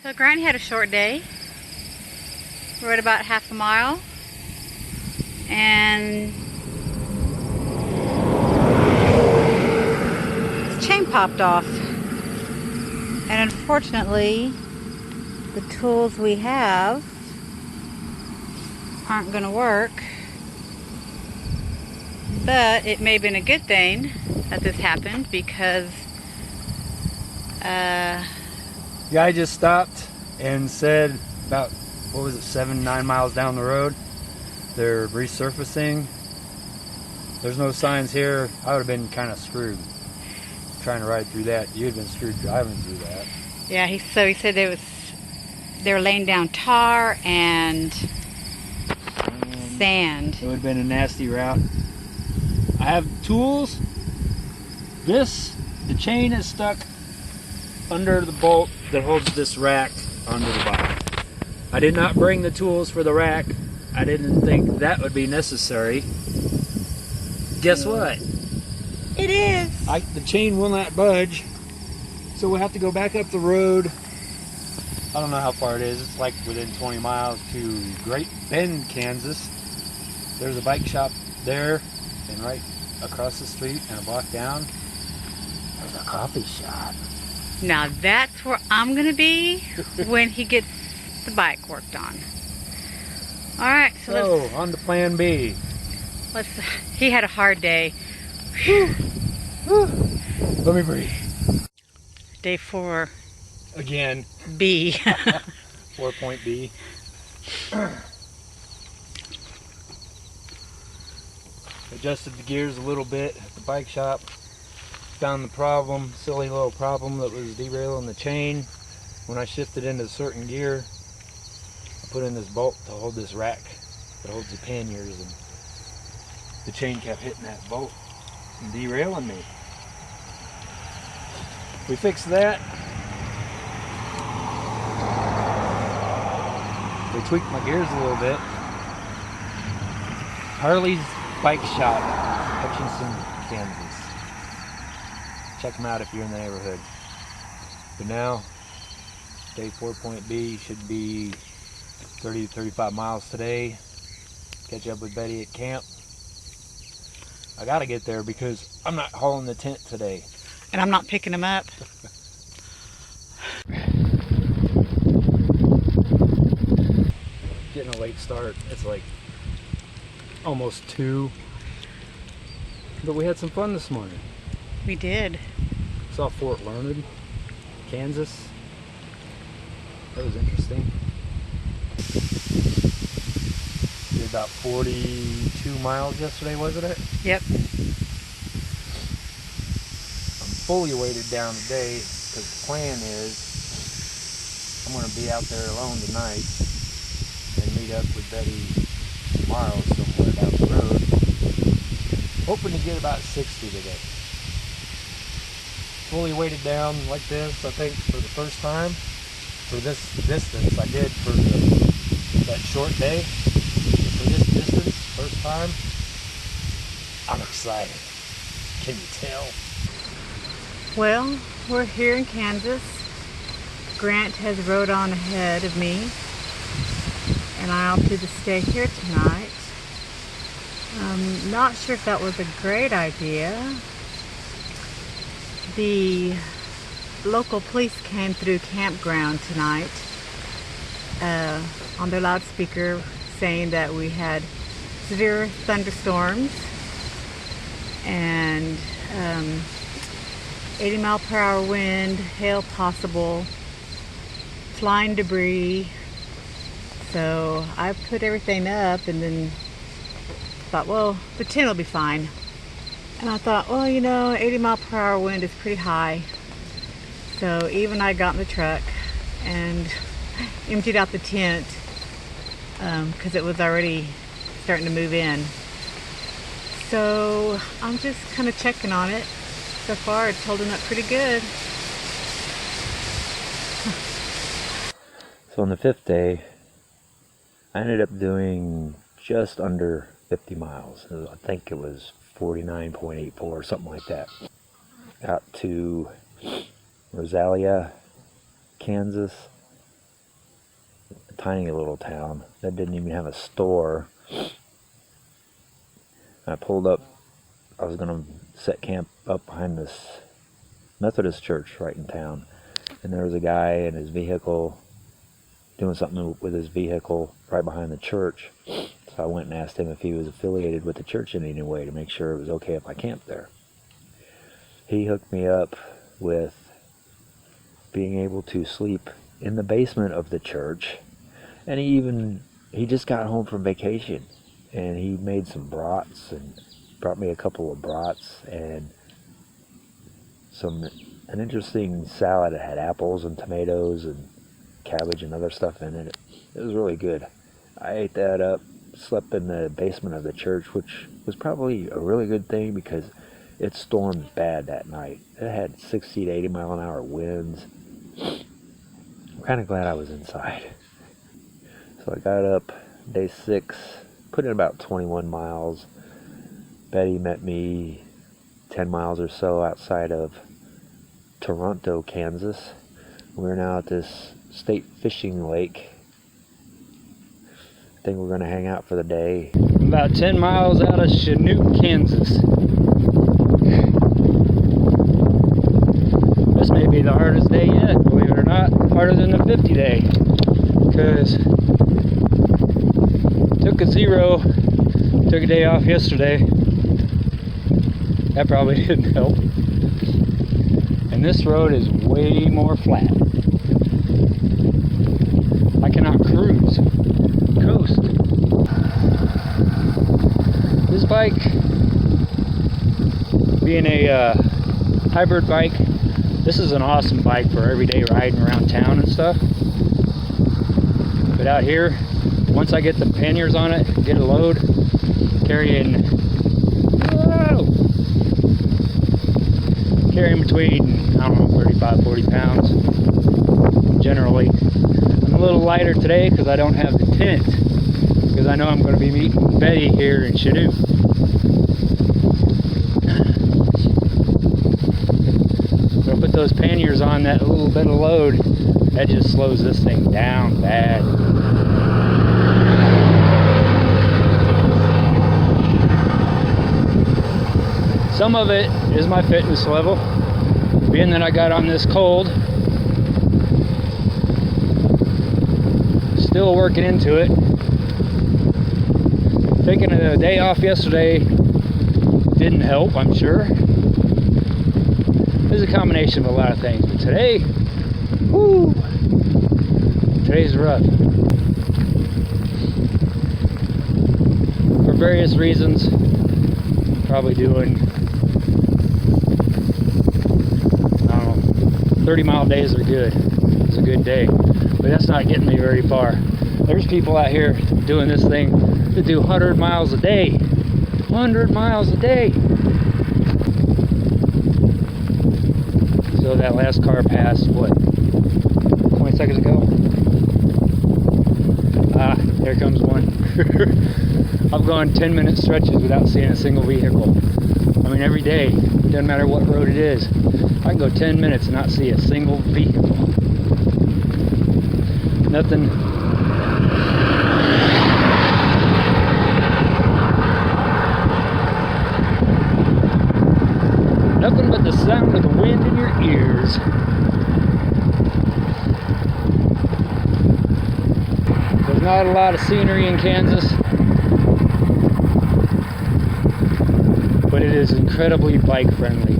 So Grant had a short day. Rode about half a mile. And his chain popped off. And unfortunately, the tools we have aren't going to work. But it may have been a good thing that this happened because guy just stopped and said about, what was it, 7-9 miles down the road, they're resurfacing. There's no signs here. I would have been kind of screwed trying to ride through that. You'd have been screwed driving through that. yeah, he said they were laying down tar and sand. It would have been a nasty route. I have tools. The chain is stuck under the bolt that holds this rack onto the bike. I did not bring the tools for the rack. I didn't think that would be necessary. Guess what? It is. The chain will not budge, so we'll have to go back up the road. I don't know how far it is. It's like within 20 miles to Great Bend, Kansas. There's a bike shop there, and right across the street and a block down, there's a coffee shop. Now that's where I'm going to be when he gets the bike worked on. Alright, so on to plan B. He had a hard day. Let me breathe. Day 4. Again. B. 4.B. Adjusted the gears a little bit at the bike shop. Found the problem, silly little problem that was derailing the chain. When I shifted into a certain gear, I put in this bolt to hold this rack that holds the panniers, and the chain kept hitting that bolt and derailing me. We fixed that. We tweaked my gears a little bit. Harley's Bike Shop, Hutchinson, Kansas. Check them out if you're in the neighborhood. But now, day 4.B should be 30 to 35 miles today. Catch up with Betty at camp. I gotta get there because I'm not hauling the tent today. And I'm not picking him up. Getting a late start. It's like almost 2. But we had some fun this morning. We did. Saw Fort Larned, Kansas. That was interesting. Did about 42 miles yesterday, wasn't it? Yep. I'm fully weighted down today because the plan is I'm going to be out there alone tonight and meet up with Betty tomorrow somewhere down the road. Hoping to get about 60 today. Fully weighted down like this, I think, for the first time. For this distance, I did for that short day. For this distance, first time. I'm excited. Can you tell? Well, we're here in Kansas. Grant has rode on ahead of me, and I opted to stay here tonight. Not sure if that was a great idea. The local police came through campground tonight on their loudspeaker saying that we had severe thunderstorms and 80-mile-per-hour wind, hail possible, flying debris. So I put everything up and then thought, well, the tent will be fine. And I thought, well, you know, 80-mile-per-hour wind is pretty high. So even I got in the truck and emptied out the tent because it was already starting to move in. So I'm just kind of checking on it. So far it's holding up pretty good. So on the 5th day, I ended up doing just under 50 miles. I think it was 49.84 or something like that. Out to Rosalia, Kansas, tiny little town that didn't even have a store. I pulled up. I was going to set camp up behind this Methodist church right in town. And there was a guy in his vehicle doing something with his vehicle right behind the church. So I went and asked him if he was affiliated with the church in any way to make sure it was okay if I camped there. He hooked me up with being able to sleep in the basement of the church. And he just got home from vacation. And he made some brats and brought me a couple of brats and an interesting salad that had apples and tomatoes and cabbage and other stuff in it. It was really good. I ate that up, slept in the basement of the church, which was probably a really good thing because it stormed bad that night. It had 60 to 80 mile an hour winds. I'm kind of glad I was inside. So I got up day 6, put in about 21 miles. Betty met me 10 miles or so outside of Toronto, Kansas. We're now at this state fishing lake. I think we're going to hang out for the day. I'm about 10 miles out of Chinook, Kansas. This may be the hardest day yet, believe it or not. Harder than the 50 day. Because took a 0, took a day off yesterday. That probably didn't help. And this road is way more flat. I cannot coast. This bike, being a hybrid bike, this is an awesome bike for everyday riding around town and stuff. But out here, once I get the panniers on it, get a load, carrying between, I don't know, 35, 40 pounds generally. I'm a little lighter today because I don't have the tent, because I know I'm going to be meeting Betty here in Chinook. So I put those panniers on, that little bit of load, that just slows this thing down bad. Some of it is my fitness level, being that I got on this cold. Still working into it. Taking a day off yesterday didn't help, I'm sure. There's a combination of a lot of things, but today, whoo, today's rough. For various reasons, probably doing 30-mile days are good. It's a good day, but that's not getting me very far. There's people out here doing this thing that do 100 miles a day. 100 miles a day. So that last car passed, what, 20 seconds ago? There comes one. I've gone 10-minute stretches without seeing a single vehicle. I mean, every day, it doesn't matter what road it is. I can go 10 minutes and not see a single vehicle. Nothing. Nothing but the sound of the wind in your ears. There's not a lot of scenery in Kansas, but it is incredibly bike friendly.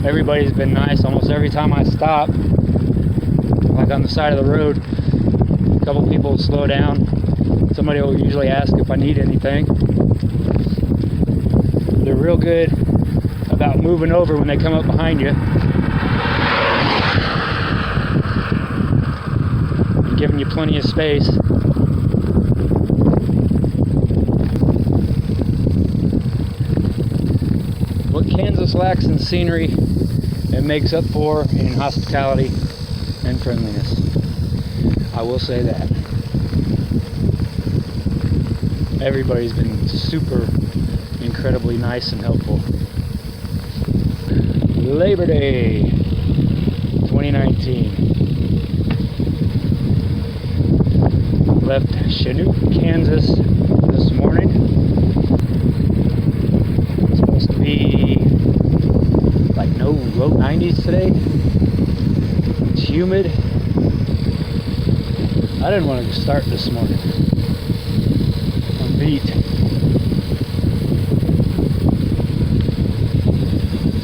Everybody's been nice. Almost every time I stop, like on the side of the road, a couple people will slow down. Somebody will usually ask if I need anything. They're real good about moving over when they come up behind you and giving you plenty of space. What Kansas lacks in scenery, it makes up for in hospitality and friendliness. I will say that. Everybody's been super, incredibly nice and helpful. Labor Day 2019. Left Chinook, Kansas this morning. It's supposed to be like low 90s today. It's humid. I didn't want to start this morning. I'm beat.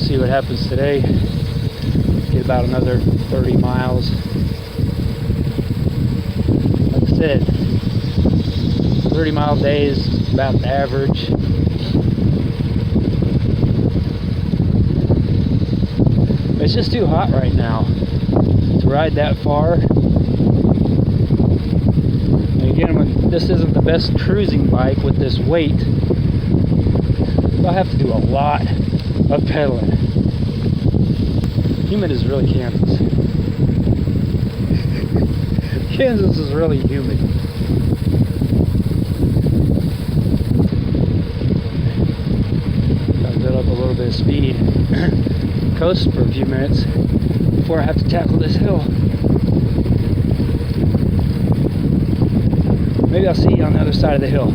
See what happens today. Get about another 30 miles. Like I said, 30-mile days, about the average. It's just too hot right now to ride that far. And again, this isn't the best cruising bike with this weight. So I have to do a lot of pedaling. Humid is really Kansas. Kansas is really humid. Gotta build up a little bit of speed. Coast for a few minutes before I have to tackle this hill. Maybe I'll see you on the other side of the hill.